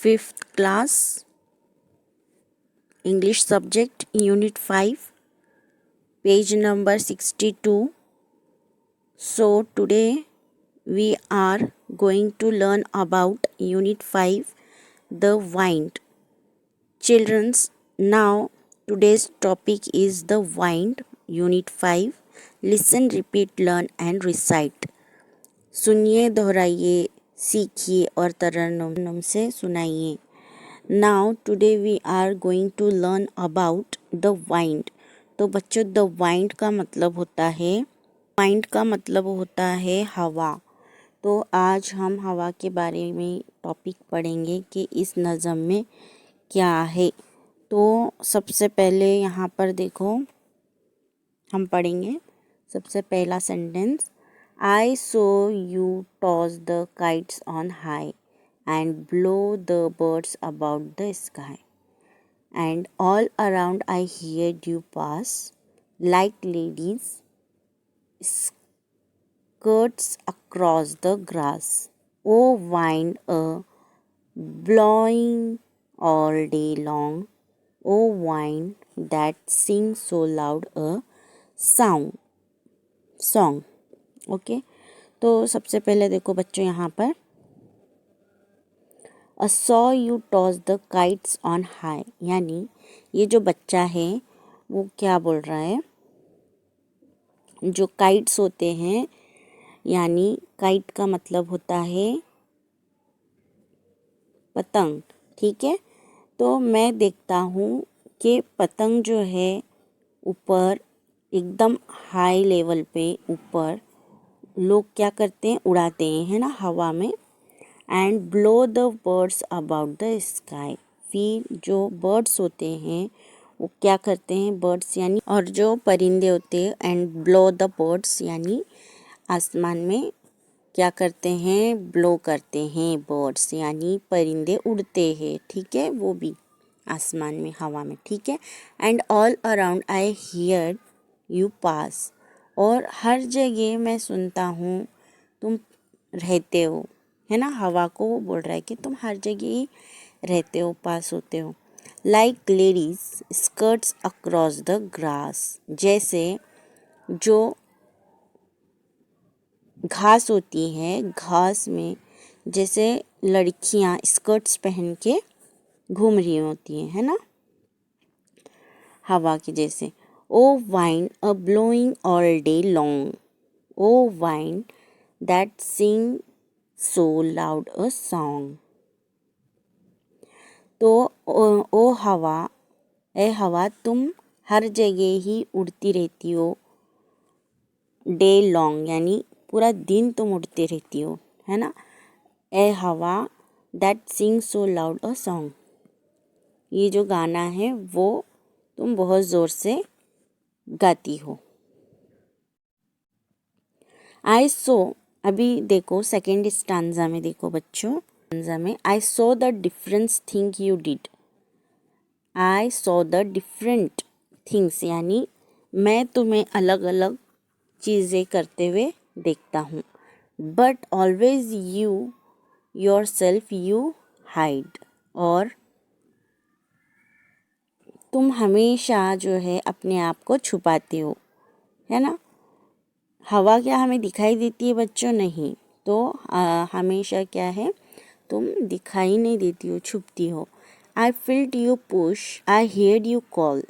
5th class English subject Unit 5 page number 62. So today we are going to learn about Unit 5 the wind. Children's, now today's topic is the wind. Unit 5 listen, repeat, learn and recite. सुनिए, दोहराइए, सीखिए और तरन्नुम से सुनाइए. Now today we are going to learn about the wind. तो बच्चों, the wind का मतलब होता है हवा. तो आज हम हवा के बारे में टॉपिक पढ़ेंगे कि इस नज़म में क्या है. तो सबसे पहले यहाँ पर देखो, हम पढ़ेंगे सबसे पहला sentence. I saw you toss the kites on high and blow the birds about the sky. And all around I heard you pass like ladies' skirts across the grass. Oh, wind blowing all day long. Oh, wind that sings so loud a song. Okay तो सबसे पहले देखो बच्चों, यहाँ पर I saw you toss the kites on high, यानी ये जो बच्चा है वो क्या बोल रहा है. जो काइट्स होते हैं, यानी काइट का मतलब होता है पतंग. ठीक है, तो मैं देखता हूँ कि पतंग जो है ऊपर एकदम हाई लेवल पे ऊपर लोग क्या करते हैं, उड़ाते हैं, है ना, हवा में. And blow the birds about the sky, फिर जो बर्ड्स होते हैं वो क्या करते हैं, बर्ड्स यानी और जो परिंदे होते हैं, एंड ब्लो द बर्ड्स यानी आसमान में क्या करते हैं, ब्लो करते हैं. बर्ड्स यानी परिंदे उड़ते हैं. ठीक है, वो भी आसमान में, हवा में. ठीक है. And all around I hear you pass, और हर जगह मैं सुनता हूँ तुम रहते हो, है ना. हवा को वो बोल रहा है कि तुम हर जगह ही रहते हो, पास होते हो. Like ladies skirts across the grass, जैसे जो घास होती है, घास में जैसे लड़कियां स्कर्ट्स पहन के घूम रही होती हैं, है ना, हवा की जैसे. Oh, wind blowing all day long. Oh, wind that sing so loud a song. तो ओ हवा, ए हवा, तुम हर जगह ही उड़ती रहती हो. डे लॉन्ग यानी पूरा दिन तुम उड़ती रहती हो, है ना. ए हवा that sing so loud a song, ये जो गाना है वो तुम बहुत ज़ोर से गाती हो. आई सो, अभी देखो सेकेंड स्टांजा में देखो बच्चों, स्टांजा में I saw the difference thing you did. I saw the different things यानी मैं तुम्हें अलग अलग चीज़ें करते हुए देखता हूँ. But always you your self you hide, और तुम हमेशा जो है अपने आप को छुपाते हो, है ना. हवा क्या हमें दिखाई देती है बच्चों? नहीं. तो हमेशा क्या है, तुम दिखाई नहीं देती हो, छुपती हो. I felt you push, I heard you call,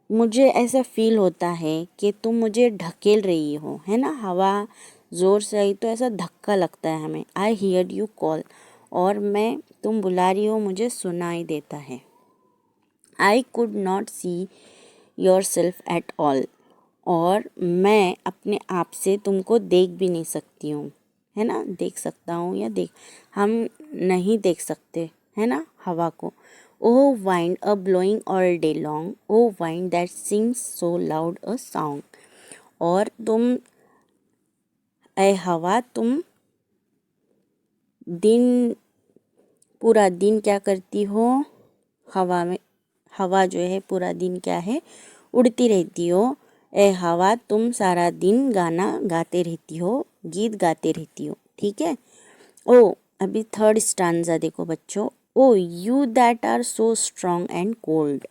मुझे ऐसा फील होता है कि तुम मुझे ढकेल रही हो, है ना. हवा ज़ोर से आई तो ऐसा धक्का लगता है हमें. आई हेard यू कॉल, और मैं, तुम बुला रही हो, मुझे सुनाई देता है. I could not see your self at all, और मैं अपने आप से तुमको देख भी नहीं सकती हूँ, है ना. देख सकता हूँ या हम नहीं देख सकते, है ना, हवा को. Oh wind blowing all day long, oh wind that sings so loud a song, और तुम, ए हवा, तुम पूरा दिन क्या करती हो, हवा में, हवा जो है पूरा दिन क्या है, उड़ती रहती हो. ए हवा, तुम सारा दिन गाना गाते रहती हो, गीत गाते रहती हो. ठीक है. ओ, अभी थर्ड स्टांजा देखो बच्चों. O you that are so strong and cold.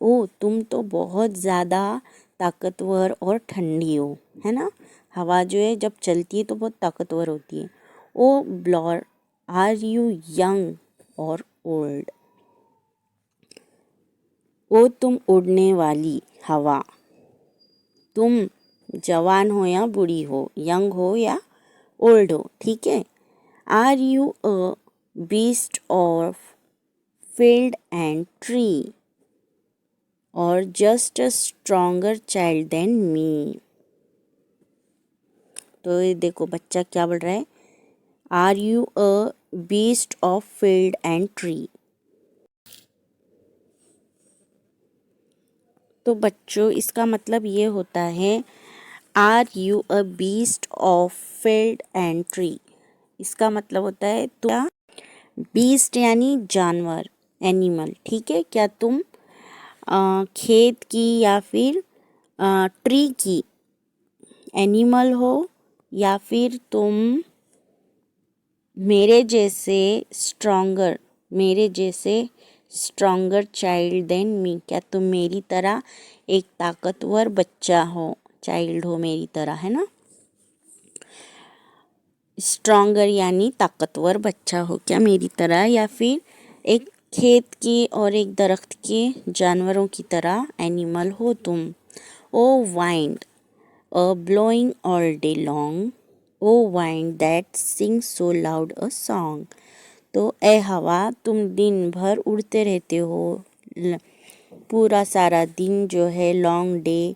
ओ तुम तो बहुत ज़्यादा ताकतवर और ठंडी हो, है ना। हवा जो है जब चलती है तो बहुत ताकतवर होती है। ओ ब्लोअर आर यू यंग और ओल्ड। ओ तुम उड़ने वाली हवा, तुम जवान हो या बूढ़ी हो, यंग हो या ओल्ड हो, ठीक है। Are you a beast of field and tree or just a stronger child than me. तो ये देखो बच्चा क्या बोल रहा है, are you a beast of field and tree. तो बच्चों इसका मतलब ये होता है, are you a beast of field and tree. इसका मतलब होता है तुम, बीस्ट यानी जानवर, एनिमल, ठीक है। क्या तुम खेत की या फिर ट्री की एनिमल हो, या फिर तुम मेरे जैसे स्ट्रॉन्गर चाइल्ड देन मी, क्या तुम मेरी तरह एक ताकतवर बच्चा हो, चाइल्ड हो मेरी तरह, है ना। स्ट्रॉन्गर यानी ताकतवर बच्चा हो क्या मेरी तरह, या फिर एक खेत की और एक दरख्त के जानवरों की तरह एनिमल हो तुम। ओ wind blowing all day long, oh wind that sings so loud a song। तो ए हवा तुम दिन भर उड़ते रहते हो, पूरा सारा दिन जो है लॉन्ग डे,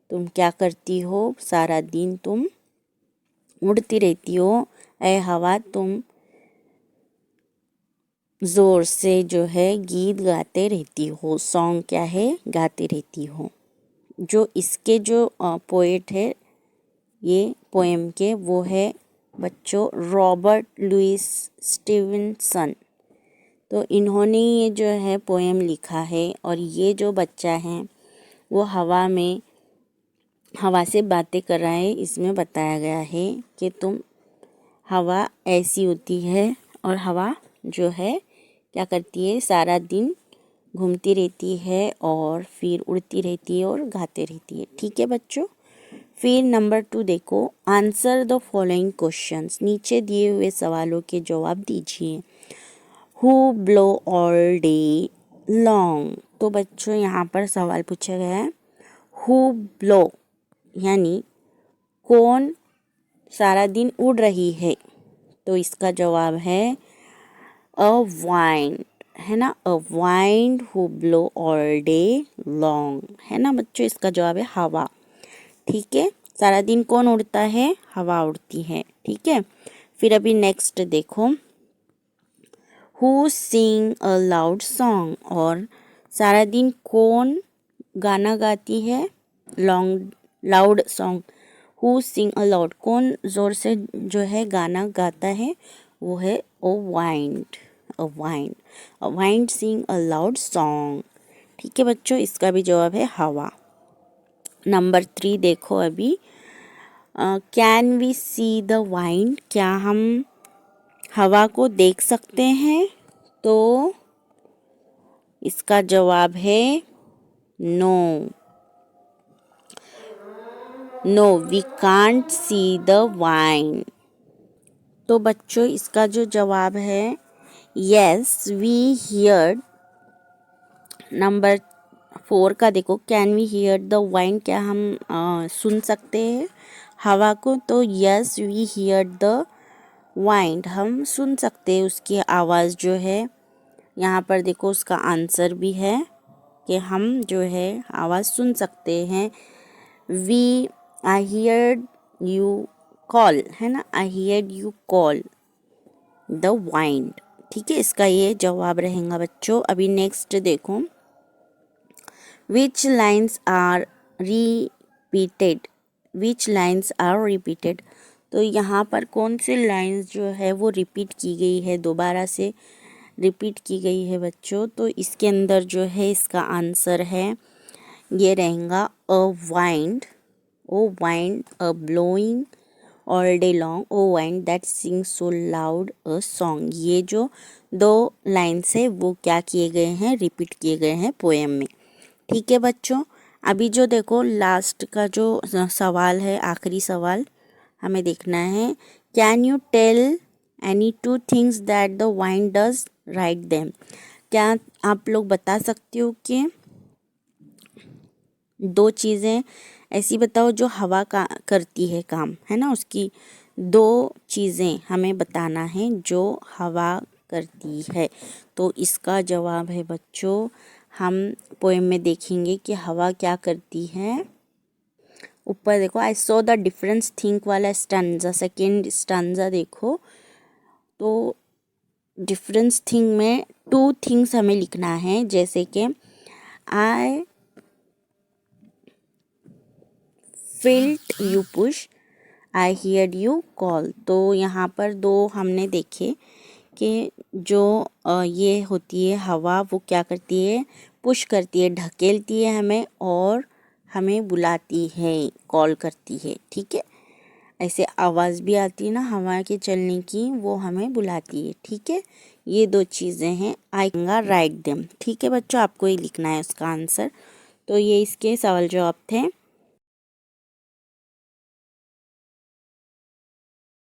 तुम क्या करती हो, सारा दिन तुम उड़ती रहती हो। ए हवा तुम ज़ोर से जो है गीत गाते रहती हो, सॉन्ग क्या है, गाते रहती हो। जो इसके जो पोएट है ये पोएम के, वो है बच्चों रॉबर्ट लुइस स्टीवेंसन। तो इन्होंने ये जो है पोएम लिखा है, और ये जो बच्चा है वो हवा से बातें कर रहा है। इसमें बताया गया है कि तुम, हवा ऐसी होती है, और हवा जो है क्या करती है, सारा दिन घूमती रहती है और फिर उड़ती रहती है और गाते रहती है, ठीक है बच्चों। फिर नंबर 2 देखो, आंसर द फॉलोइंग क्वेश्चंस, नीचे दिए हुए सवालों के जवाब दीजिए। Who blow all day long. तो बच्चों यहाँ पर सवाल पूछा गया है, हु ब्लो यानी कौन सारा दिन उड़ रही है। तो इसका जवाब है अ वाइंड, है ना, a wind who blow all day long, है ना बच्चों। इसका जवाब है हवा, ठीक है। सारा दिन कौन उड़ता है, हवा उड़ती है, ठीक है। फिर अभी नेक्स्ट देखो, who sing a loud song, और सारा दिन कौन गाना गाती है, long loud song. Who sing a loud, कौन ज़ोर से जो है गाना गाता है, वो है O wind, a wind, a wind sing a loud song, ठीक है बच्चों। इसका भी जवाब है हवा। नंबर 3 देखो अभी, can we see the wind, क्या हम हवा को देख सकते हैं। तो इसका जवाब है no, no we can't see the wind. तो बच्चों इसका जो जवाब है यस वी हियर। नंबर 4 का देखो, can we hear the wind, क्या हम सुन सकते हैं हवा को। तो yes we hear the wind, हम सुन सकते हैं उसकी आवाज़ जो है। यहाँ पर देखो उसका आंसर भी है कि हम जो है आवाज़ सुन सकते हैं। We I hear you call, है ना, I hear you call the wind, ठीक है। इसका ये जवाब रहेगा बच्चों। अभी नेक्स्ट देखो, which lines are repeated, which lines are repeated. तो यहाँ पर कौन से लाइन्स जो है वो रिपीट की गई है, दोबारा से रिपीट की गई है बच्चों। तो इसके अंदर जो है इसका आंसर है, ये रहेगा a wind, O wind, a blowing, all day long, O wind that sing so loud a song. ये जो 2 लाइन्स है वो क्या किए गए हैं, रिपीट किए गए हैं पोएम में। ठीक है बच्चों, अभी जो देखो लास्ट का जो सवाल है, आखिरी सवाल हमें देखना है, can you tell any 2 things that the wind does, write them. क्या आप लोग बता सकते हो कि 2 चीज़ें ऐसी बताओ जो हवा का करती है काम, है ना, उसकी 2 चीज़ें हमें बताना है जो हवा करती है। तो इसका जवाब है बच्चों, हम पोएम में देखेंगे कि हवा क्या करती है। ऊपर देखो, आई सो द डिफरेंस थिंक वाला स्टैंजा, सेकेंड स्टैंजा देखो, तो डिफरेंस थिंग में 2 थिंग्स हमें लिखना है, जैसे कि I felt you push, I heard you call. तो यहाँ पर 2 हमने देखे कि जो ये होती है हवा, वो क्या करती है, पुश करती है, ढकेलती है हमें और हमें बुलाती है, कॉल करती है। ठीक है, ऐसे आवाज़ भी आती है ना हवा के चलने की, वो हमें बुलाती है। ठीक है, ये 2 चीज़ें हैं। आई राइट देम। ठीक है बच्चों, आपको ये लिखना है उसका आंसर। तो ये इसके सवाल जवाब थे।